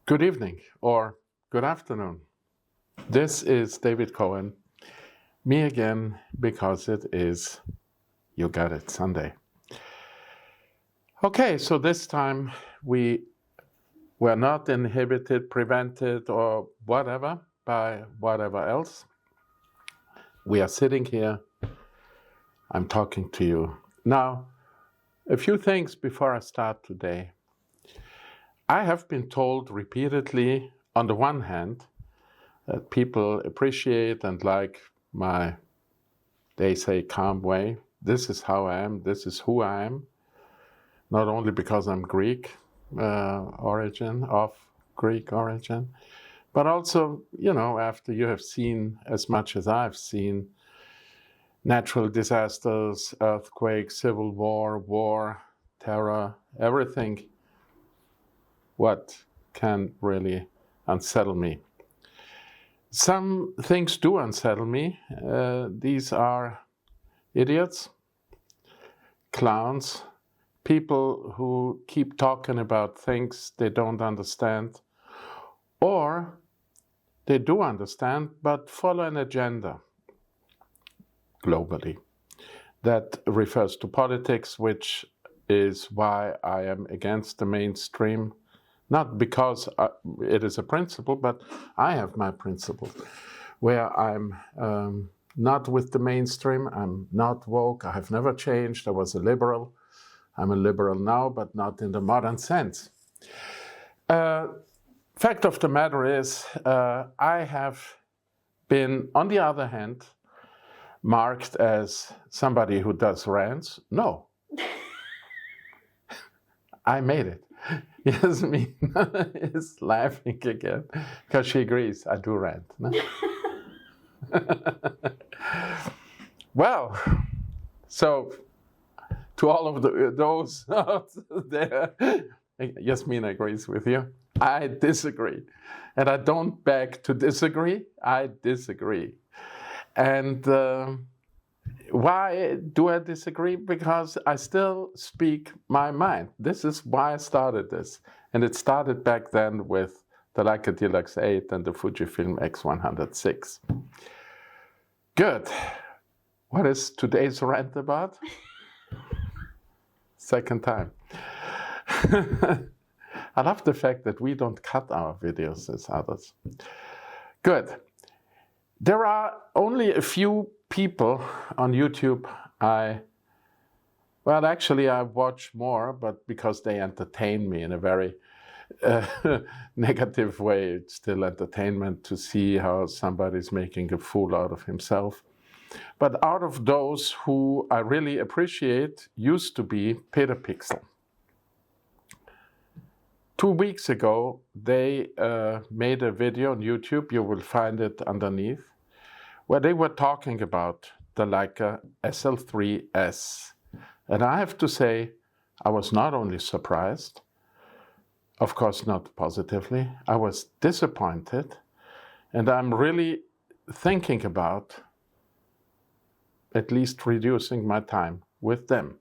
Good evening or good afternoon. This is David Cohen, me again, because it is, you got it, Sunday. Okay, so this time we were not inhibited, prevented, or whatever by whatever else. We are sitting here, I'm talking to you. Now, a few things before I start today. I have been told repeatedly, on the one hand, that people appreciate and like my, they say, calm way. This is how I am, this is who I am. Not only because I'm Greek origin, but also, after you have seen as much as I've seen, natural disasters, earthquakes, civil war, terror, everything, what can really unsettle me? Some things do unsettle me. These are idiots, clowns, people who keep talking about things they don't understand, or they do understand but follow an agenda globally. That refers to politics, which is why I am against the mainstream. Not because it is a principle, but I have my principles, where I'm not with the mainstream, I'm not woke, I have never changed, I was a liberal. I'm a liberal now, but not in the modern sense. Fact of the matter is, I have been, on the other hand, marked as somebody who does rants. No. I made it. Yasmin is laughing again because she agrees I do rant. No? Well, so to all of those out there, Yasmin agrees with you. I disagree. And I don't beg to disagree. I disagree. And why do I disagree? Because I still speak my mind. This is why I started this. And it started back then with the Leica Deluxe 8 and the Fujifilm X106. Good. What is today's rant about? Second time. I love the fact that we don't cut our videos as others. Good. There are only a few people on YouTube I watch more, but because they entertain me in a very negative way. It's still entertainment to see how somebody's making a fool out of himself. But out of those who I really appreciate used to be PetaPixel. 2 weeks ago, they made a video on YouTube, you will find it underneath, where they were talking about the Leica SL3-S. And I have to say, I was not only surprised, of course not positively, I was disappointed, and I'm really thinking about at least reducing my time with them.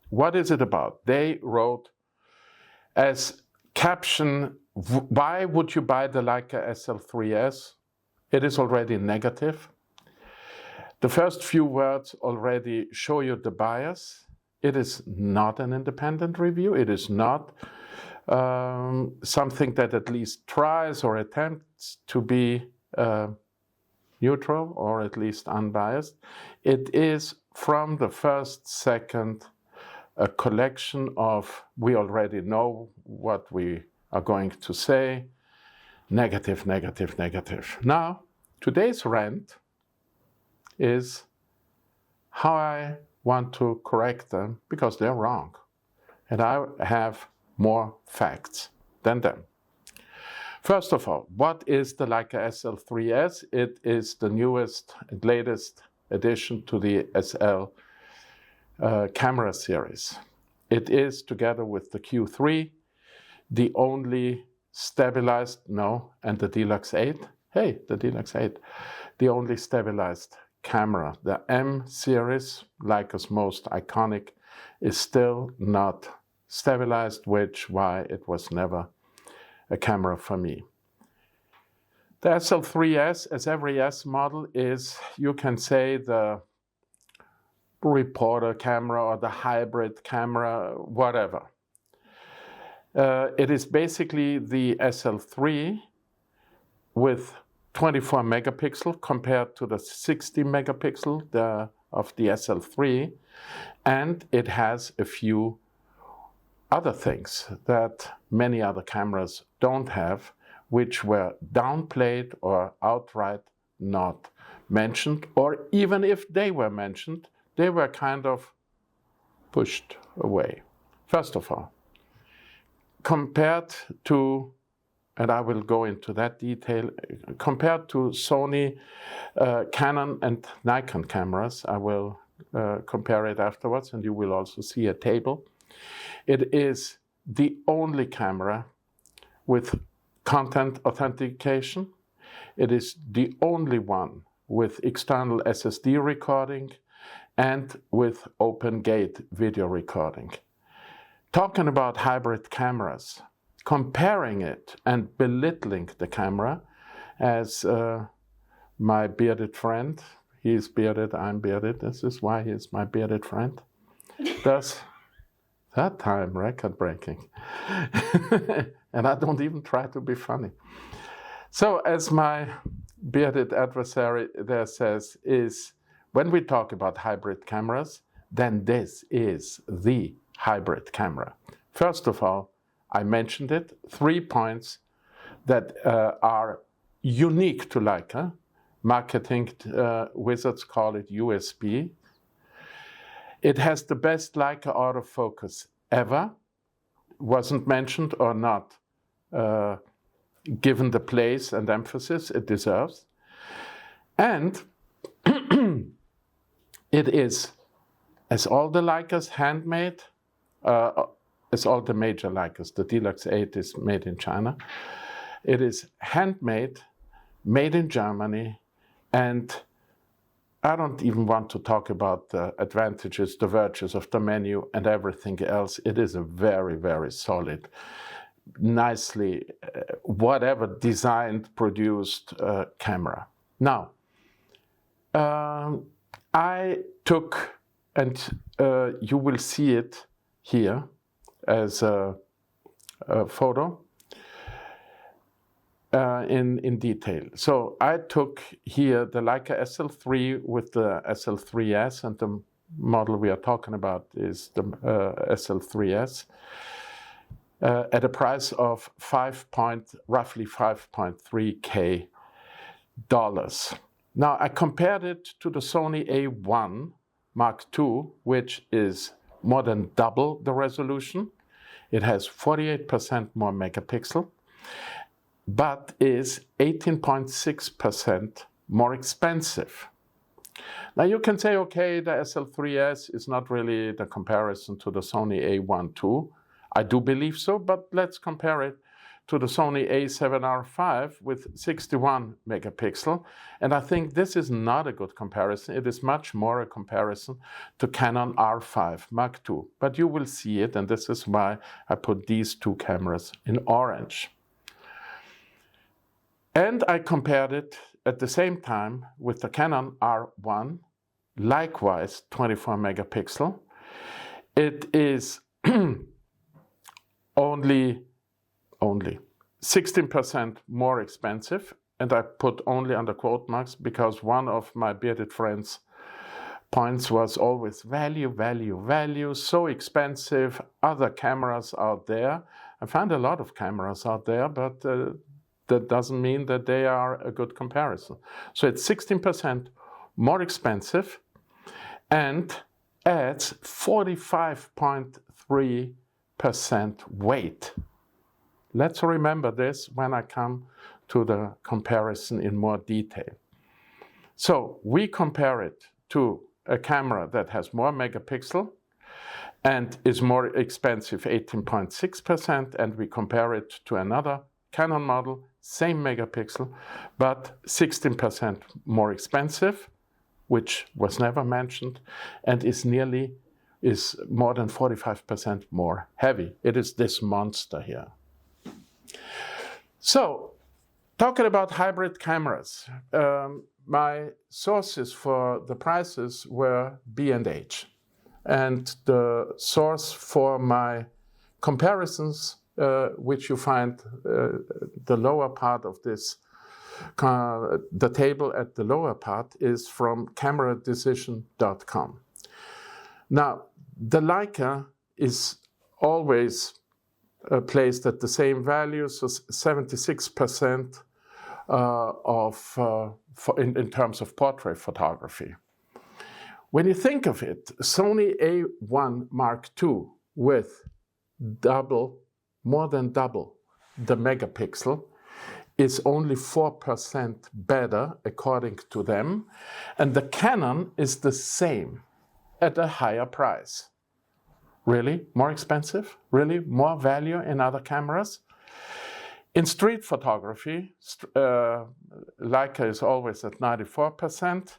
What is it about? They wrote as caption, why would you buy the Leica SL3-S? It is already negative. The first few words already show you the bias. It is not an independent review. It is not something that at least tries or attempts to be neutral or at least unbiased. It is from the first second a collection of, we already know what we are going to say, negative, negative, negative. Now, today's rant is how I want to correct them because they're wrong. And I have more facts than them. First of all, what is the Leica SL3-S? It is the newest and latest addition to the SL camera series. It is, together with the Q3, the only stabilized, and the Deluxe 8, the Deluxe 8, the only stabilized camera. The M series, Leica's most iconic, is still not stabilized, why it was never a camera for me. The SL3-S, as every S model, is, you can say, the reporter camera or the hybrid camera, whatever. It is basically the SL3 with 24 megapixel compared to the 60 megapixel of the SL3, and it has a few other things that many other cameras don't have, which were downplayed or outright not mentioned, or even if they were mentioned, they were kind of pushed away. First of all, compared to, and I will go into that detail, compared to Sony, Canon and Nikon cameras, I will compare it afterwards, and you will also see a table. It is the only camera with content authentication. It is the only one with external SSD recording and with open gate video recording. Talking about hybrid cameras, comparing it and belittling the camera, as my bearded friend, he is bearded, I'm bearded, this is why he is my bearded friend, does, that time record breaking. And I don't even try to be funny. So as my bearded adversary there says, is when we talk about hybrid cameras, then this is the hybrid camera. First of all, I mentioned it, 3 points that are unique to Leica. Marketing wizards call it USP. It has the best Leica autofocus ever. Wasn't mentioned or not given the place and emphasis it deserves. And it is, as all the Leicas, handmade, as all the major Leicas. The Deluxe 8 is made in China. It is handmade, made in Germany, and I don't even want to talk about the advantages, the virtues of the menu and everything else. It is a very, very solid, nicely, whatever designed, produced camera. Now, I took, and you will see it here as a photo in detail. So I took here the Leica SL3 with the SL3-S, and the model we are talking about is the SL3-S at a price of roughly $5.3K. Now I compared it to the Sony A1 Mark II, which is more than double the resolution. It has 48% more megapixel, but is 18.6% more expensive. Now you can say, okay, the SL3-S is not really the comparison to the Sony A1 II. I do believe so, but let's compare it to the Sony A7R5 with 61 megapixel. And I think this is not a good comparison. It is much more a comparison to Canon R6 Mark II. But you will see it, and this is why I put these two cameras in orange. And I compared it at the same time with the Canon R1, likewise 24 megapixel. It is only 16% more expensive, and I put only under quote marks because one of my bearded friends' points was always value, value, value, so expensive, other cameras out there. I found a lot of cameras out there, but that doesn't mean that they are a good comparison. So it's 16% more expensive and adds 45.3% weight. Let's remember this when I come to the comparison in more detail. So we compare it to a camera that has more megapixel and is more expensive, 18.6%, and we compare it to another Canon model, same megapixel, but 16% more expensive, which was never mentioned, and is more than 45% more heavy. It is this monster here. So, talking about hybrid cameras, my sources for the prices were B&H. And the source for my comparisons, which you find the lower part of this, the table at the lower part, is from cameradecision.com. Now, the Leica is always placed at the same value, so 76% in terms of portrait photography. When you think of it, Sony A1 Mark II with more than double the megapixel is only 4% better according to them, and the Canon is the same at a higher price. Really? More expensive? Really? More value in other cameras? In street photography, Leica is always at 94%.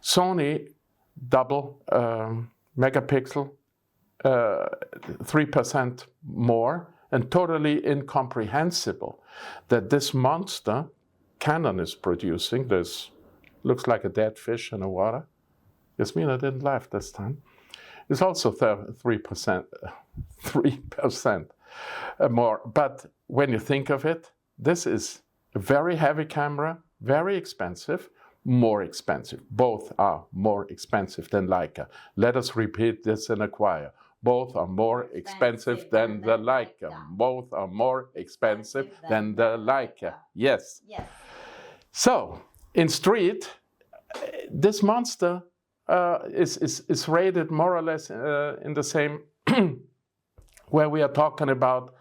Sony, double megapixel, 3% more, and totally incomprehensible that this monster Canon is producing, this looks like a dead fish in the water. Yasmina didn't laugh this time. It's also 3% more. But when you think of it, this is a very heavy camera, very expensive, more expensive. Both are more expensive than Leica. Let us repeat this in a choir. Both are more expensive than the Leica. Both are more expensive than the Leica. Yes. Yes. So, in street, this monster is rated more or less in the same, where we are talking about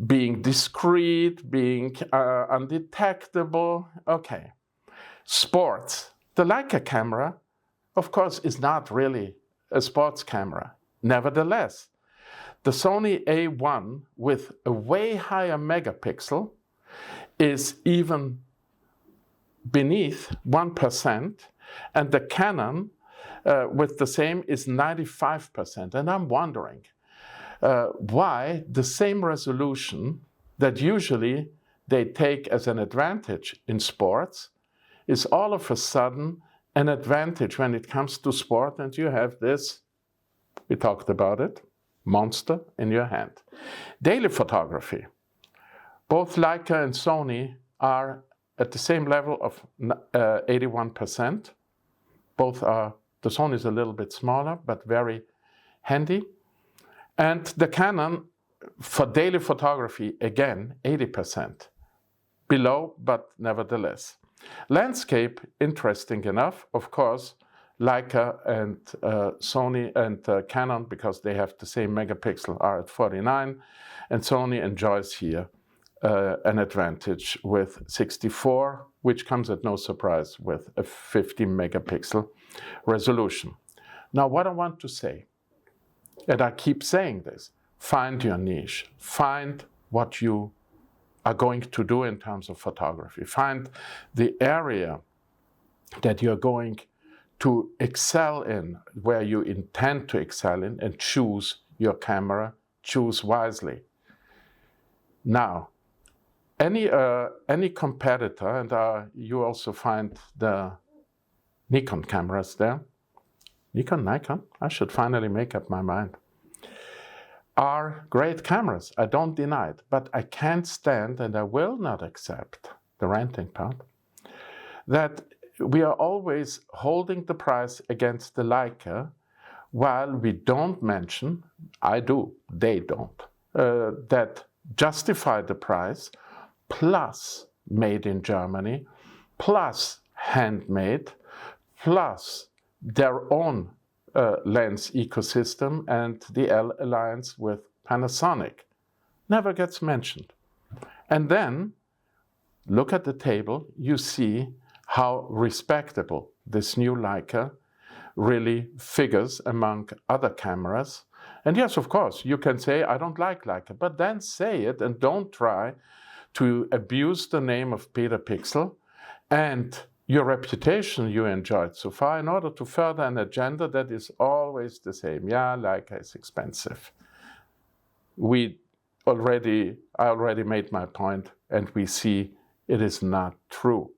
being discreet, being undetectable. Okay. Sports. The Leica camera, of course, is not really a sports camera. Nevertheless, the Sony A1 with a way higher megapixel is even beneath 1%, and the Canon with the same is 95%. And I'm wondering why the same resolution that usually they take as an advantage in sports is all of a sudden an advantage when it comes to sport, and you have this, we talked about it, monster in your hand. Daily photography. Both Leica and Sony are at the same level of 81%. Both are, the Sony is a little bit smaller, but very handy. And the Canon, for daily photography, again, 80%. Below, but nevertheless. Landscape, interesting enough, of course, Leica and Sony and Canon, because they have the same megapixel, are at 49, and Sony enjoys here an advantage with 64, which comes at no surprise with a 50 megapixel resolution. Now, what I want to say, and I keep saying this, find your niche, find what you are going to do in terms of photography. Find the area that you're going to excel in, where you intend to excel in, and choose your camera, choose wisely. Now, any competitor, and you also find the Nikon cameras there, Nikon? I should finally make up my mind. Are great cameras, I don't deny it, but I can't stand, and I will not accept the ranting part, that we are always holding the price against the Leica, while we don't mention, I do, they don't, that justify the price, plus made in Germany, plus handmade, plus their own lens ecosystem and the L alliance with Panasonic. Never gets mentioned. And then, look at the table, you see how respectable this new Leica really figures among other cameras. And yes, of course, you can say, I don't like Leica, but then say it and don't try to abuse the name of PetaPixel and your reputation you enjoyed so far in order to further an agenda that is always the same. Yeah, Leica is expensive. We I already made my point, and we see it is not true.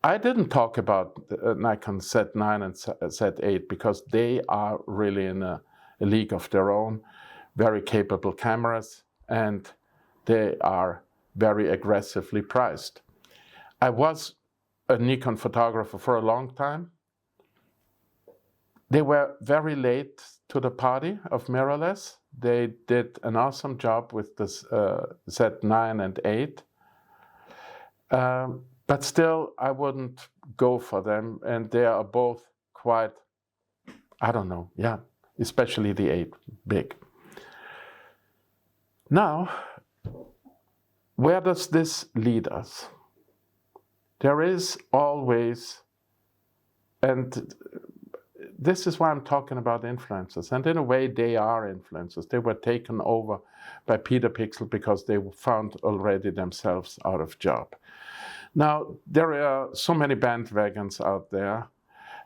I didn't talk about Nikon Z9 and Z8 because they are really in a league of their own, very capable cameras, and they are very aggressively priced. I was a Nikon photographer for a long time. They were very late to the party of mirrorless. They did an awesome job with the Z9 and 8. But still, I wouldn't go for them, and they are both quite, I don't know, yeah, especially the 8, big. Now, where does this lead us? There is always, and this is why I'm talking about influencers, and in a way they are influencers. They were taken over by PetaPixel because they found already themselves out of job. Now, there are so many bandwagons out there,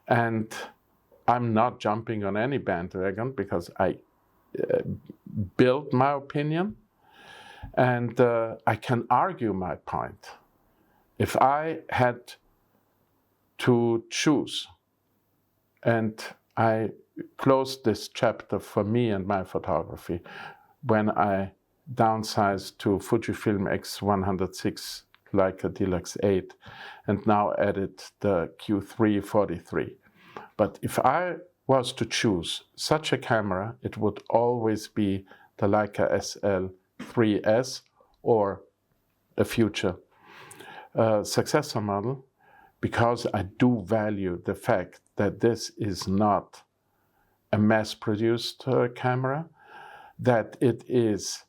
and I'm not jumping on any bandwagon because I built my opinion, and I can argue my point. If I had to choose, and I closed this chapter for me and my photography when I downsized to Fujifilm X106 Leica Deluxe 8 and now added the Q3-43. But if I was to choose such a camera, it would always be the Leica SL3-S or a future successor model, because I do value the fact that this is not a mass-produced camera, that it is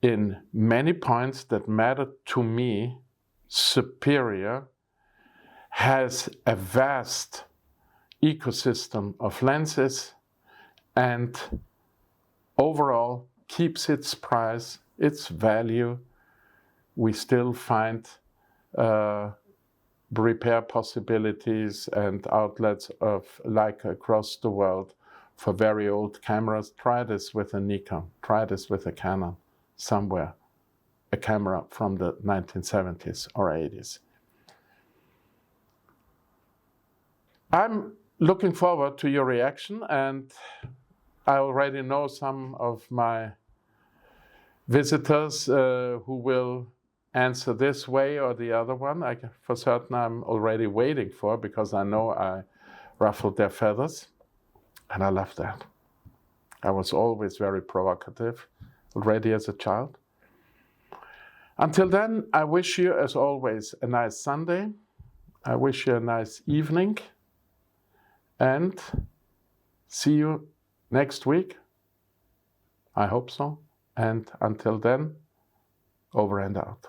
in many points that matter to me superior, has a vast ecosystem of lenses, and overall keeps its price, its value. We still find repair possibilities and outlets of Leica across the world for very old cameras. Try this with a Nikon, try this with a Canon somewhere, a camera from the 1970s or 80s. I'm looking forward to your reaction, and I already know some of my visitors who will answer this way or the other one. For certain, I'm already waiting for, because I know I ruffled their feathers, and I love that. I was always very provocative, already as a child. Until then, I wish you, as always, a nice Sunday. I wish you a nice evening, and see you next week. I hope so. And until then, over and out.